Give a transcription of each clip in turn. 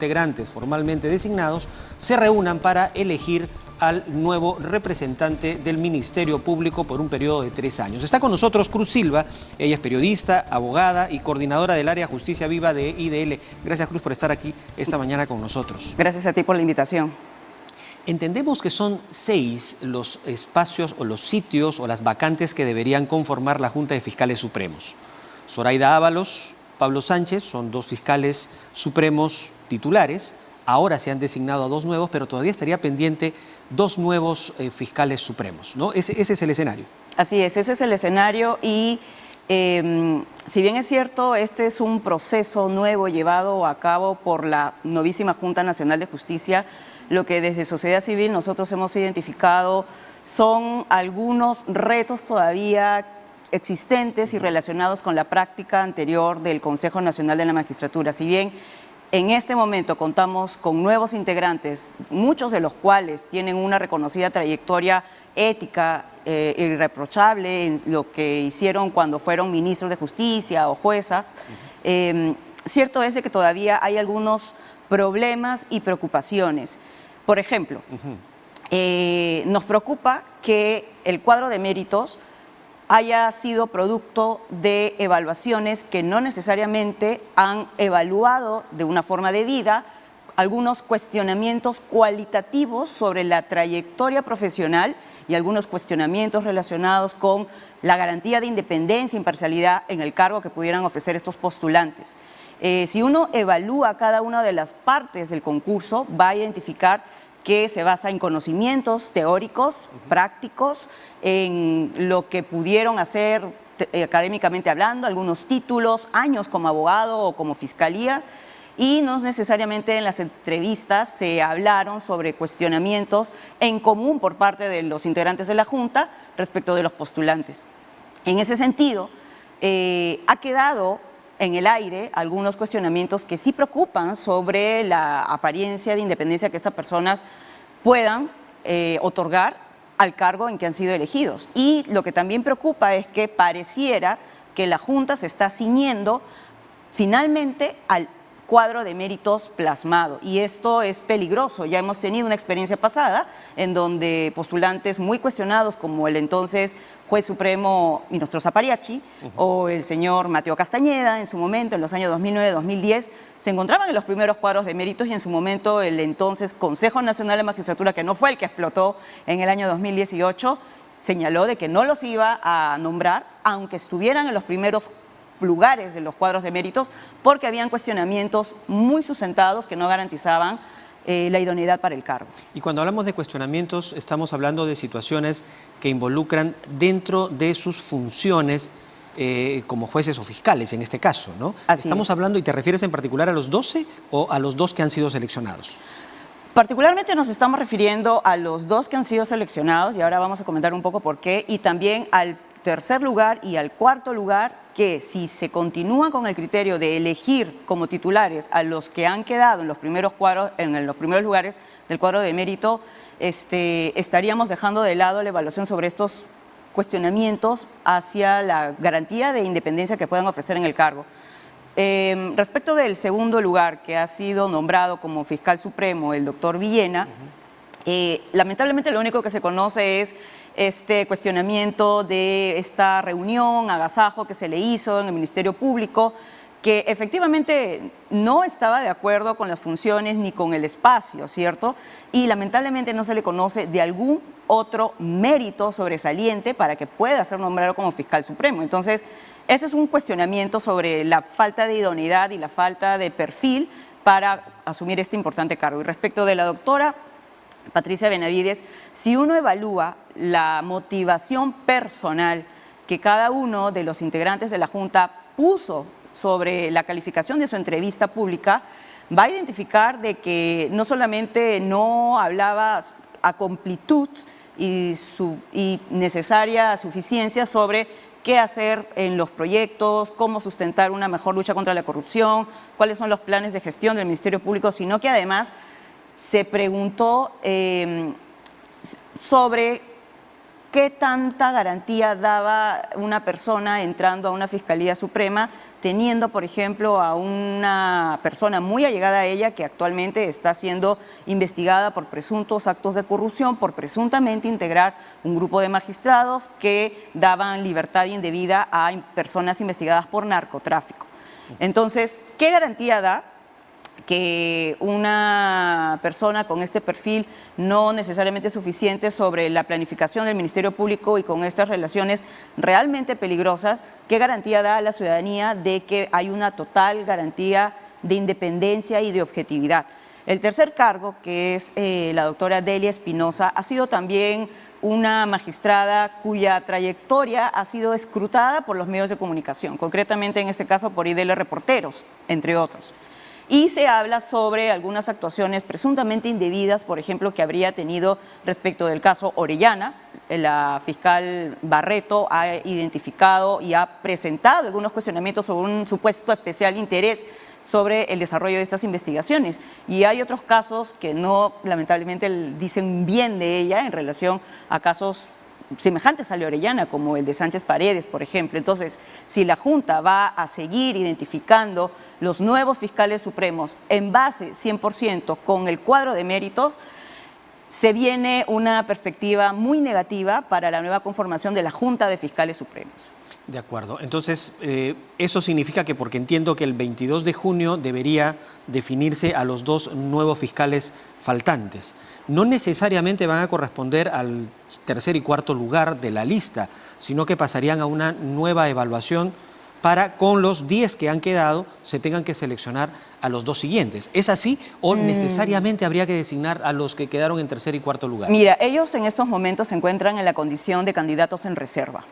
integrantes formalmente designados se reúnan para elegir al nuevo representante del Ministerio Público por un periodo de 3 años. Está con nosotros Cruz Silva, ella es periodista, abogada y coordinadora del área Justicia Viva de IDL. Gracias, Cruz, por estar aquí esta mañana con nosotros. Gracias a ti por la invitación. Entendemos que son 6 los espacios o los sitios o las vacantes que deberían conformar la Junta de Fiscales Supremos. Zoraida Ábalos, Pablo Sánchez son 2 fiscales supremos titulares. Ahora se han designado a 2 nuevos, pero todavía estaría pendiente 2 nuevos fiscales supremos, ¿no? Ese es el escenario. Así es, ese es el escenario y si bien es cierto, este es un proceso nuevo llevado a cabo por la novísima Junta Nacional de Justicia, lo que desde sociedad civil nosotros hemos identificado son algunos retos todavía existentes y relacionados con la práctica anterior del Consejo Nacional de la Magistratura. Si bien en este momento contamos con nuevos integrantes, muchos de los cuales tienen una reconocida trayectoria ética irreprochable en lo que hicieron cuando fueron ministros de justicia o jueza, cierto es de que todavía hay algunos problemas y preocupaciones. Por ejemplo, nos preocupa que el cuadro de méritos haya sido producto de evaluaciones que no necesariamente han evaluado de una forma debida algunos cuestionamientos cualitativos sobre la trayectoria profesional y algunos cuestionamientos relacionados con la garantía de independencia e imparcialidad en el cargo que pudieran ofrecer estos postulantes. Si uno evalúa cada una de las partes del concurso, va a identificar que se basa en conocimientos teóricos, prácticos, en lo que pudieron hacer académicamente hablando, algunos títulos, años como abogado o como fiscalías, y no necesariamente en las entrevistas se hablaron sobre cuestionamientos en común por parte de los integrantes de la Junta respecto de los postulantes. En ese sentido, ha quedado en el aire algunos cuestionamientos que sí preocupan sobre la apariencia de independencia que estas personas puedan otorgar al cargo en que han sido elegidos. Y lo que también preocupa es que pareciera que la Junta se está ciñendo finalmente al cuadro de méritos plasmado, y esto es peligroso. Ya hemos tenido una experiencia pasada en donde postulantes muy cuestionados como el entonces juez supremo Inostroza Apariachi o el señor Mateo Castañeda en su momento, en los años 2009-2010, se encontraban en los primeros cuadros de méritos, y en su momento el entonces Consejo Nacional de Magistratura, que no fue el que explotó en el año 2018, señaló de que no los iba a nombrar aunque estuvieran en los primeros lugares de los cuadros de méritos, porque habían cuestionamientos muy sustentados que no garantizaban la idoneidad para el cargo. Y cuando hablamos de cuestionamientos, estamos hablando de situaciones que involucran dentro de sus funciones como jueces o fiscales, en este caso, ¿no? Estamos hablando, ¿y te refieres en particular a los 12 o a los 2 que han sido seleccionados? Particularmente nos estamos refiriendo a los 2 que han sido seleccionados, y ahora vamos a comentar un poco por qué, y también al tercer lugar y al cuarto lugar, que si se continúa con el criterio de elegir como titulares a los que han quedado en los primeros cuadros, en los primeros lugares del cuadro de mérito, estaríamos dejando de lado la evaluación sobre estos cuestionamientos hacia la garantía de independencia que puedan ofrecer en el cargo. Respecto del segundo lugar, que ha sido nombrado como fiscal supremo el doctor Villena, lamentablemente lo único que se conoce es este cuestionamiento de esta reunión, agasajo que se le hizo en el Ministerio Público, que efectivamente no estaba de acuerdo con las funciones ni con el espacio, ¿cierto? Y lamentablemente no se le conoce de algún otro mérito sobresaliente para que pueda ser nombrado como fiscal supremo. Entonces, ese es un cuestionamiento sobre la falta de idoneidad y la falta de perfil para asumir este importante cargo. Y respecto de la doctora Patricia Benavides, si uno evalúa la motivación personal que cada uno de los integrantes de la Junta puso sobre la calificación de su entrevista pública, va a identificar de que no solamente no hablaba a completud y necesaria suficiencia sobre qué hacer en los proyectos, cómo sustentar una mejor lucha contra la corrupción, cuáles son los planes de gestión del Ministerio Público, sino que además se preguntó sobre ¿Qué tanta garantía daba una persona entrando a una Fiscalía Suprema, teniendo, por ejemplo, a una persona muy allegada a ella que actualmente está siendo investigada por presuntos actos de corrupción, por presuntamente integrar un grupo de magistrados que daban libertad indebida a personas investigadas por narcotráfico? Entonces, ¿qué garantía da que una persona con este perfil no necesariamente suficiente sobre la planificación del Ministerio Público y con estas relaciones realmente peligrosas, qué garantía da a la ciudadanía de que hay una total garantía de independencia y de objetividad? El tercer cargo, que es la doctora Delia Espinosa, ha sido también una magistrada cuya trayectoria ha sido escrutada por los medios de comunicación, concretamente en este caso por IDL Reporteros, entre otros. Y se habla sobre algunas actuaciones presuntamente indebidas, por ejemplo, que habría tenido respecto del caso Orellana. La fiscal Barreto ha identificado y ha presentado algunos cuestionamientos sobre un supuesto especial interés sobre el desarrollo de estas investigaciones. Y hay otros casos que no, lamentablemente, dicen bien de ella en relación a casos semejantes a la Orellana, como el de Sánchez Paredes, por ejemplo. Entonces, si la Junta va a seguir identificando los nuevos fiscales supremos en base 100% con el cuadro de méritos, se viene una perspectiva muy negativa para la nueva conformación de la Junta de Fiscales Supremos. De acuerdo. Entonces, eso significa que, porque entiendo que el 22 de junio debería definirse a los dos nuevos fiscales faltantes. No necesariamente van a corresponder al tercer y cuarto lugar de la lista, sino que pasarían a una nueva evaluación para, con los 10 que han quedado, se tengan que seleccionar a los dos siguientes. ¿Es así o necesariamente habría que designar a los que quedaron en tercer y cuarto lugar? Mira, ellos en estos momentos se encuentran en la condición de candidatos en reserva.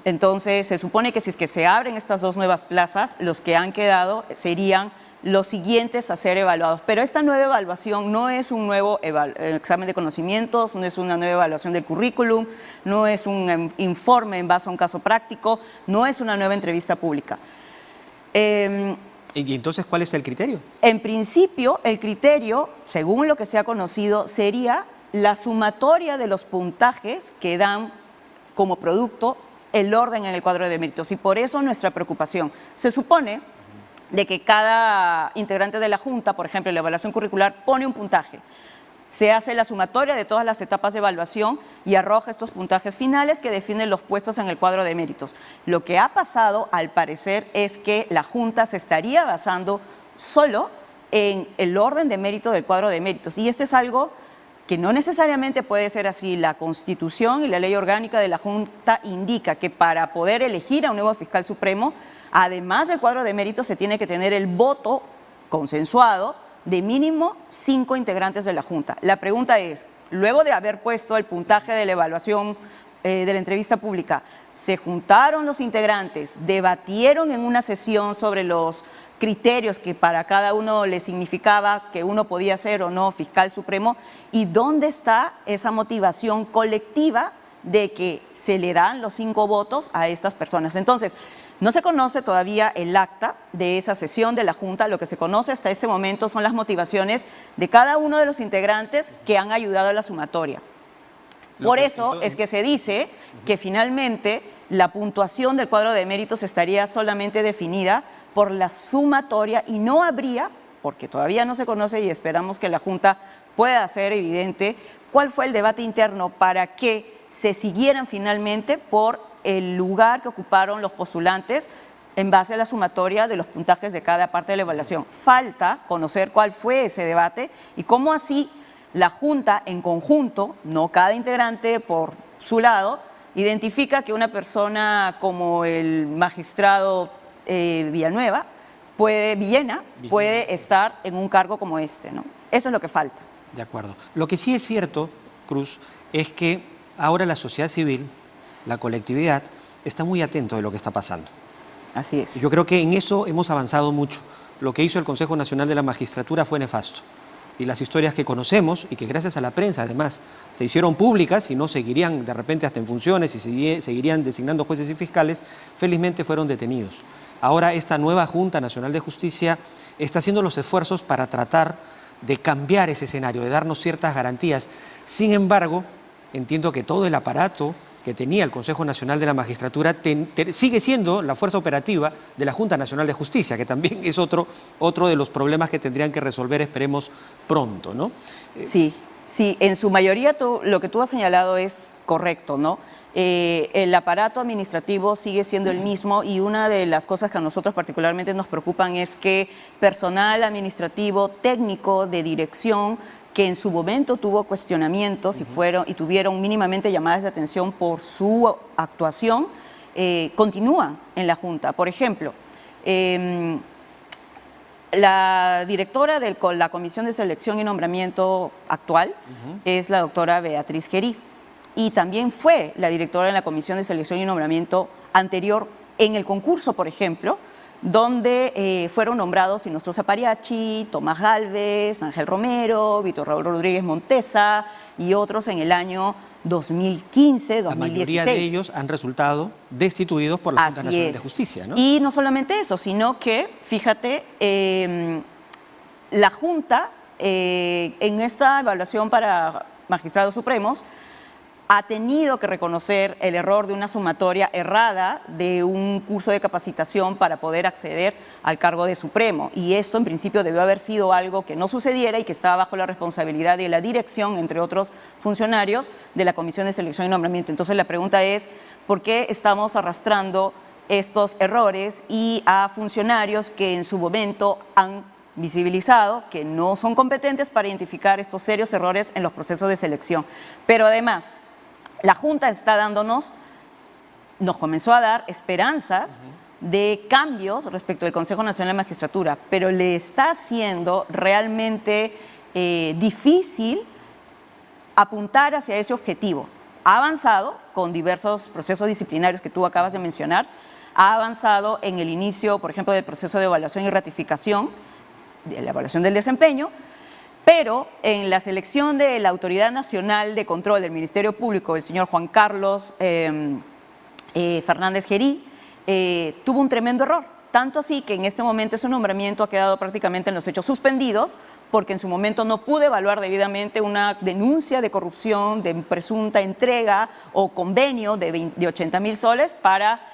Entonces, se supone que si es que se abren estas dos nuevas plazas, los que han quedado serían los siguientes a ser evaluados. Pero esta nueva evaluación no es un nuevo examen de conocimientos, no es una nueva evaluación del currículum, no es un informe en base a un caso práctico, no es una nueva entrevista pública. ¿Y entonces cuál es el criterio? En principio, el criterio, según lo que se ha conocido, sería la sumatoria de los puntajes que dan como producto el orden en el cuadro de méritos. Y por eso nuestra preocupación. Se supone de que cada integrante de la Junta, por ejemplo, en la evaluación curricular, pone un puntaje. Se hace la sumatoria de todas las etapas de evaluación y arroja estos puntajes finales que definen los puestos en el cuadro de méritos. Lo que ha pasado, al parecer, es que la Junta se estaría basando solo en el orden de mérito del cuadro de méritos. Y esto es algo que no necesariamente puede ser así. La Constitución y la Ley Orgánica de la Junta indica que para poder elegir a un nuevo fiscal supremo, además del cuadro de méritos, se tiene que tener el voto consensuado de mínimo 5 integrantes de la Junta. La pregunta es, luego de haber puesto el puntaje de la evaluación de la entrevista pública, se juntaron los integrantes, debatieron en una sesión sobre los criterios que para cada uno le significaba que uno podía ser o no fiscal supremo, y dónde está esa motivación colectiva de que se le dan los 5 votos a estas personas. Entonces, no se conoce todavía el acta de esa sesión de la Junta. Lo que se conoce hasta este momento son las motivaciones de cada uno de los integrantes que han ayudado a la sumatoria. Por eso es que se dice que finalmente la puntuación del cuadro de méritos estaría solamente definida por la sumatoria y no habría, porque todavía no se conoce y esperamos que la Junta pueda hacer evidente cuál fue el debate interno para que se siguieran finalmente por el lugar que ocuparon los postulantes en base a la sumatoria de los puntajes de cada parte de la evaluación. Falta conocer cuál fue ese debate y cómo así la Junta en conjunto, no cada integrante por su lado, identifica que una persona como el magistrado Villena puede estar en un cargo como este, ¿no? Eso es lo que falta. De acuerdo. Lo que sí es cierto, Cruz, es que ahora la sociedad civil, la colectividad, está muy atento de lo que está pasando. Así es. Yo creo que en eso hemos avanzado mucho. Lo que hizo el Consejo Nacional de la Magistratura fue nefasto. Y las historias que conocemos y que gracias a la prensa además se hicieron públicas y no seguirían de repente hasta en funciones y seguirían designando jueces y fiscales, felizmente fueron detenidos. Ahora esta nueva Junta Nacional de Justicia está haciendo los esfuerzos para tratar de cambiar ese escenario, de darnos ciertas garantías. Sin embargo, entiendo que todo el aparato que tenía el Consejo Nacional de la Magistratura sigue siendo la fuerza operativa de la Junta Nacional de Justicia, que también es otro de los problemas que tendrían que resolver, esperemos, pronto, ¿no? Sí, sí, en su mayoría lo que tú has señalado es correcto, ¿no? El aparato administrativo sigue siendo el mismo y una de las cosas que a nosotros particularmente nos preocupan es que personal administrativo, técnico, de dirección, que en su momento tuvo cuestionamientos y tuvieron mínimamente llamadas de atención por su actuación, continúan en la Junta. Por ejemplo, la directora de la Comisión de Selección y Nombramiento actual es la doctora Beatriz Gerí, y también fue la directora de la Comisión de Selección y Nombramiento anterior en el concurso, por ejemplo, donde fueron nombrados Inostro Pariachi, Tomás Gálvez, Ángel Romero, Víctor Raúl Rodríguez Montesa y otros en el año 2015, 2016. La mayoría de ellos han resultado destituidos por la Junta Nacional de Justicia, ¿no? Y no solamente eso, sino que, fíjate, la Junta, en esta evaluación para magistrados supremos, ha tenido que reconocer el error de una sumatoria errada de un curso de capacitación para poder acceder al cargo de Supremo. Y esto, en principio, debió haber sido algo que no sucediera y que estaba bajo la responsabilidad de la dirección, entre otros funcionarios, de la Comisión de Selección y Nombramiento. Entonces, la pregunta es, ¿por qué estamos arrastrando estos errores y a funcionarios que en su momento han visibilizado que no son competentes para identificar estos serios errores en los procesos de selección? Pero además, la Junta nos comenzó a dar esperanzas de cambios respecto del Consejo Nacional de Magistratura, pero le está haciendo realmente difícil apuntar hacia ese objetivo. Ha avanzado con diversos procesos disciplinarios que tú acabas de mencionar, ha avanzado en el inicio, por ejemplo, del proceso de evaluación y ratificación, de la evaluación del desempeño, pero en la selección de la Autoridad Nacional de Control del Ministerio Público, el señor Juan Carlos Fernández Gerí, tuvo un tremendo error. Tanto así que en este momento ese nombramiento ha quedado prácticamente en los hechos suspendidos, porque en su momento no pudo evaluar debidamente una denuncia de corrupción, de presunta entrega o convenio de 80.000 soles para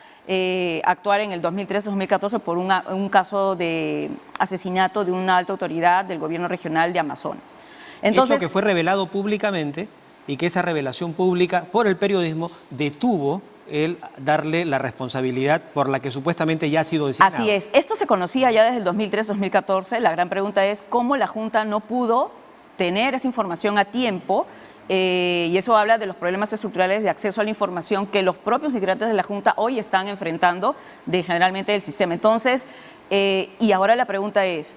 actuar en el 2013-2014 por un caso de asesinato de una alta autoridad del gobierno regional de Amazonas. Entonces, hecho que fue revelado públicamente y que esa revelación pública por el periodismo detuvo el darle la responsabilidad por la que supuestamente ya ha sido designado. Así es. Esto se conocía ya desde el 2013-2014. La gran pregunta es cómo la Junta no pudo tener esa información a tiempo. Y eso habla de los problemas estructurales de acceso a la información que los propios integrantes de la Junta hoy están enfrentando generalmente del sistema. Entonces, y ahora la pregunta es,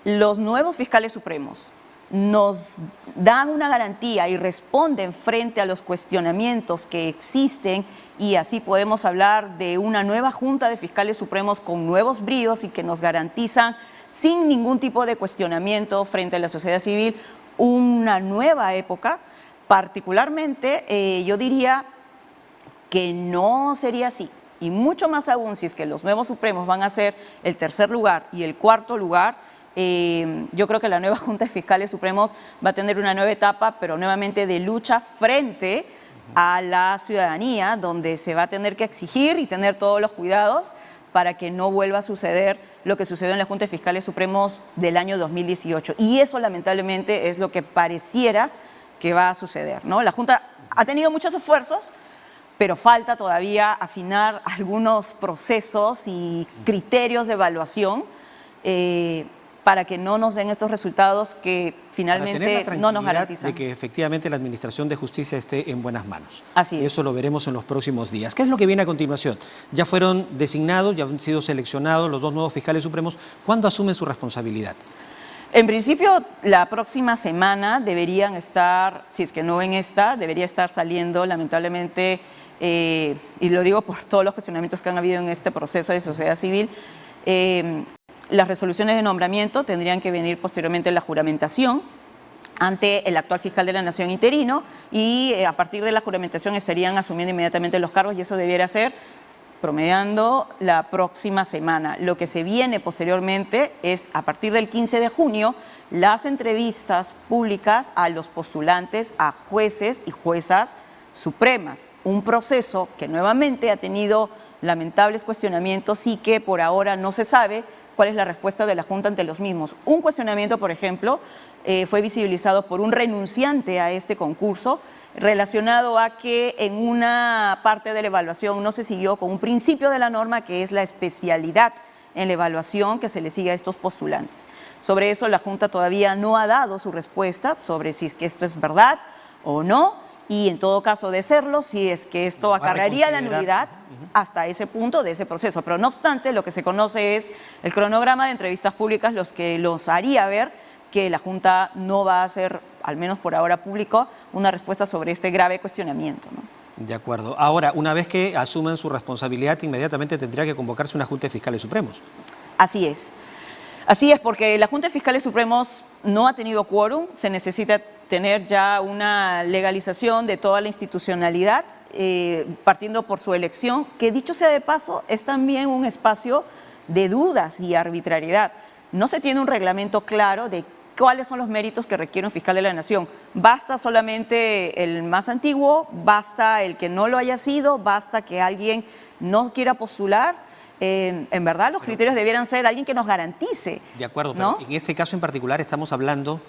¿los nuevos fiscales supremos nos dan una garantía y responden frente a los cuestionamientos que existen, y así podemos hablar de una nueva Junta de Fiscales Supremos con nuevos bríos y que nos garantizan sin ningún tipo de cuestionamiento frente a la sociedad civil una nueva época? Particularmente, yo diría que no sería así, y mucho más aún si es que los nuevos supremos van a ser el tercer lugar y el cuarto lugar. Yo creo que la nueva Junta de Fiscales Supremos va a tener una nueva etapa, pero nuevamente de lucha frente a la ciudadanía, donde se va a tener que exigir y tener todos los cuidados para que no vuelva a suceder lo que sucedió en la Junta de Fiscales Supremos del año 2018. Y eso, lamentablemente, es lo que pareciera que va a suceder, ¿no? La Junta ha tenido muchos esfuerzos, pero falta todavía afinar algunos procesos y criterios de evaluación para que no nos den estos resultados que finalmente no nos garantizan. De que efectivamente la Administración de Justicia esté en buenas manos. Así es. Eso lo veremos en los próximos días. ¿Qué es lo que viene a continuación? Ya fueron designados, ya han sido seleccionados los dos nuevos fiscales supremos. ¿Cuándo asumen su responsabilidad? En principio, la próxima semana deberían estar, si es que no en esta, debería estar saliendo, lamentablemente, y lo digo por todos los cuestionamientos que han habido en este proceso de sociedad civil, las resoluciones de nombramiento tendrían que venir posteriormente en la juramentación ante el actual fiscal de la Nación interino, y a partir de la juramentación estarían asumiendo inmediatamente los cargos, y eso debiera ser promediando la próxima semana. Lo que se viene posteriormente es, a partir del 15 de junio, las entrevistas públicas a los postulantes, a jueces y juezas Supremas, un proceso que nuevamente ha tenido lamentables cuestionamientos y que por ahora no se sabe cuál es la respuesta de la Junta ante los mismos. Un cuestionamiento, por ejemplo, fue visibilizado por un renunciante a este concurso relacionado a que en una parte de la evaluación no se siguió con un principio de la norma que es la especialidad en la evaluación que se le sigue a estos postulantes. Sobre eso la Junta todavía no ha dado su respuesta sobre si es que esto es verdad o no, y en todo caso de serlo, si es que esto acarrearía la nulidad hasta ese punto de ese proceso. Pero no obstante, lo que se conoce es el cronograma de entrevistas públicas, los que los haría ver que la Junta no va a hacer, al menos por ahora público, una respuesta sobre este grave cuestionamiento, ¿no? De acuerdo. Ahora, una vez que asuman su responsabilidad, inmediatamente tendría que convocarse una Junta de Fiscales Supremos. Así es. Así es, porque la Junta de Fiscales Supremos no ha tenido quórum, se necesita tener ya una legalización de toda la institucionalidad, partiendo por su elección, que dicho sea de paso, es también un espacio de dudas y arbitrariedad. No se tiene un reglamento claro de cuáles son los méritos que requiere un fiscal de la Nación. Basta solamente el más antiguo, basta el que no lo haya sido, basta que alguien no quiera postular. En verdad los criterios debieran ser alguien que nos garantice. De acuerdo, ¿no? pero en este caso en particular estamos hablando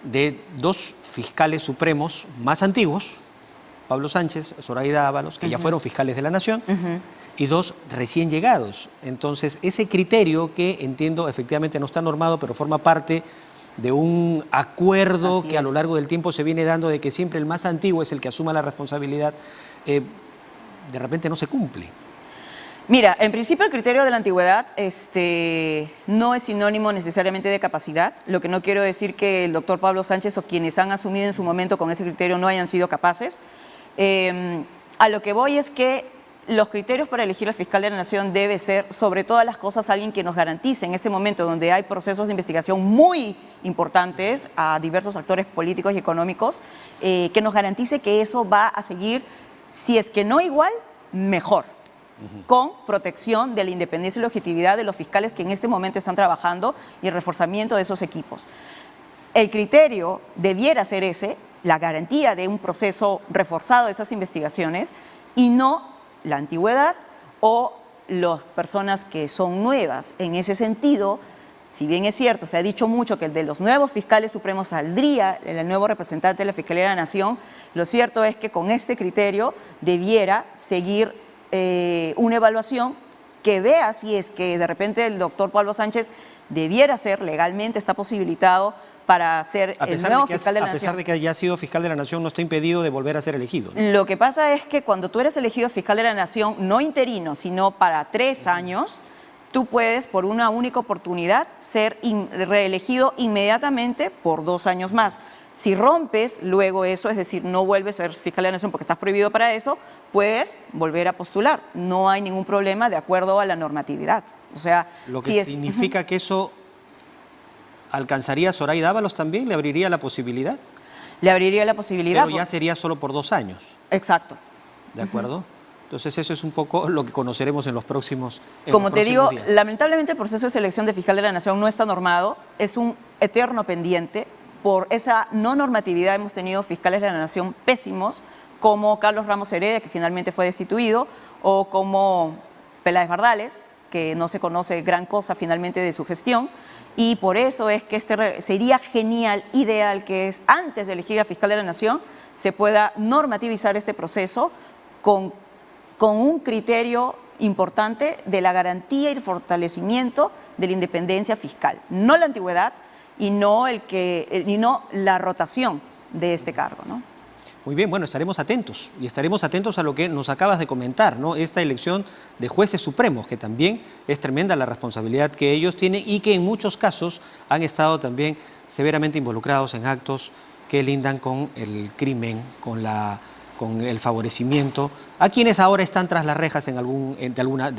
de dos fiscales supremos más antiguos, Pablo Sánchez, Zoraida Ábalos, que ya fueron fiscales de la Nación, y dos recién llegados. Entonces, ese criterio que entiendo efectivamente no está normado, pero forma parte de un acuerdo que a lo largo del tiempo se viene dando de que siempre el más antiguo es el que asuma la responsabilidad, de repente no se cumple. Mira, en principio el criterio de la antigüedad no es sinónimo necesariamente de capacidad, lo que no quiero decir que el doctor Pablo Sánchez o quienes han asumido en su momento con ese criterio no hayan sido capaces. A lo que voy es que los criterios para elegir al fiscal de la Nación debe ser, sobre todas las cosas, alguien que nos garantice en este momento donde hay procesos de investigación muy importantes a diversos actores políticos y económicos, que nos garantice que eso va a seguir, si es que no igual, mejor, con protección de la independencia y la objetividad de los fiscales que en este momento están trabajando y el reforzamiento de esos equipos. El criterio debiera ser ese, la garantía de un proceso reforzado de esas investigaciones y no la antigüedad o las personas que son nuevas. En ese sentido, si bien es cierto, se ha dicho mucho que el de los nuevos fiscales supremos saldría el nuevo representante de la Fiscalía de la Nación, lo cierto es que con este criterio debiera seguir una evaluación que vea si es que de repente el doctor Pablo Sánchez debiera ser legalmente, está posibilitado para ser el nuevo fiscal de la Nación. A pesar de que haya sido fiscal de la Nación, no está impedido de volver a ser elegido, ¿no? Lo que pasa es que cuando tú eres elegido fiscal de la Nación, no interino, sino para 3 años, tú puedes, por una única oportunidad, ser reelegido inmediatamente por 2 años más. Si rompes luego eso, es decir, no vuelves a ser fiscal de la Nación porque estás prohibido para eso, puedes volver a postular. No hay ningún problema de acuerdo a la normatividad. O sea, lo que significa que eso alcanzaría a Zoraida Ábalos también, le abriría la posibilidad. Le abriría la posibilidad. Pero ya sería solo por 2 años. Exacto. ¿De acuerdo? Entonces eso es un poco lo que conoceremos en los próximos días. Como te digo, lamentablemente el proceso de selección de fiscal de la Nación no está normado, es un eterno pendiente. Por esa no normatividad hemos tenido fiscales de la Nación pésimos, como Carlos Ramos Heredia, que finalmente fue destituido, o como Peláez Bardales, que no se conoce gran cosa finalmente de su gestión, y por eso es que sería genial, ideal, que es antes de elegir a fiscal de la Nación, se pueda normativizar este proceso con un criterio importante de la garantía y el fortalecimiento de la independencia fiscal, no la antigüedad, y no la rotación de este cargo, ¿no? Muy bien, bueno, estaremos atentos y estaremos atentos a lo que nos acabas de comentar, ¿no? Esta elección de jueces supremos, que también es tremenda la responsabilidad que ellos tienen y que en muchos casos han estado también severamente involucrados en actos que lindan con el crimen, con el favorecimiento a quienes ahora están tras las rejas de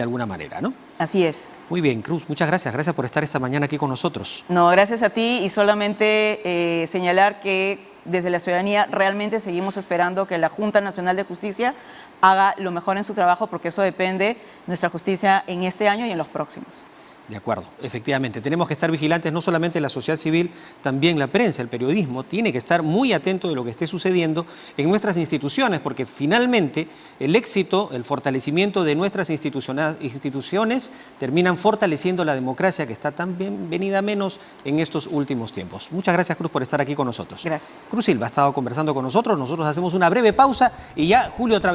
alguna manera, ¿no? Así es. Muy bien, Cruz, muchas gracias. Gracias por estar esta mañana aquí con nosotros. No, gracias a ti y solamente señalar que desde la ciudadanía realmente seguimos esperando que la Junta Nacional de Justicia haga lo mejor en su trabajo porque eso depende de nuestra justicia en este año y en los próximos. De acuerdo, efectivamente. Tenemos que estar vigilantes, no solamente la sociedad civil, también la prensa, el periodismo, tiene que estar muy atento de lo que esté sucediendo en nuestras instituciones, porque finalmente el éxito, el fortalecimiento de nuestras instituciones terminan fortaleciendo la democracia que está tan venida menos en estos últimos tiempos. Muchas gracias, Cruz, por estar aquí con nosotros. Gracias. Cruz Silva ha estado conversando con nosotros. Nosotros hacemos una breve pausa y ya Julio otra vez.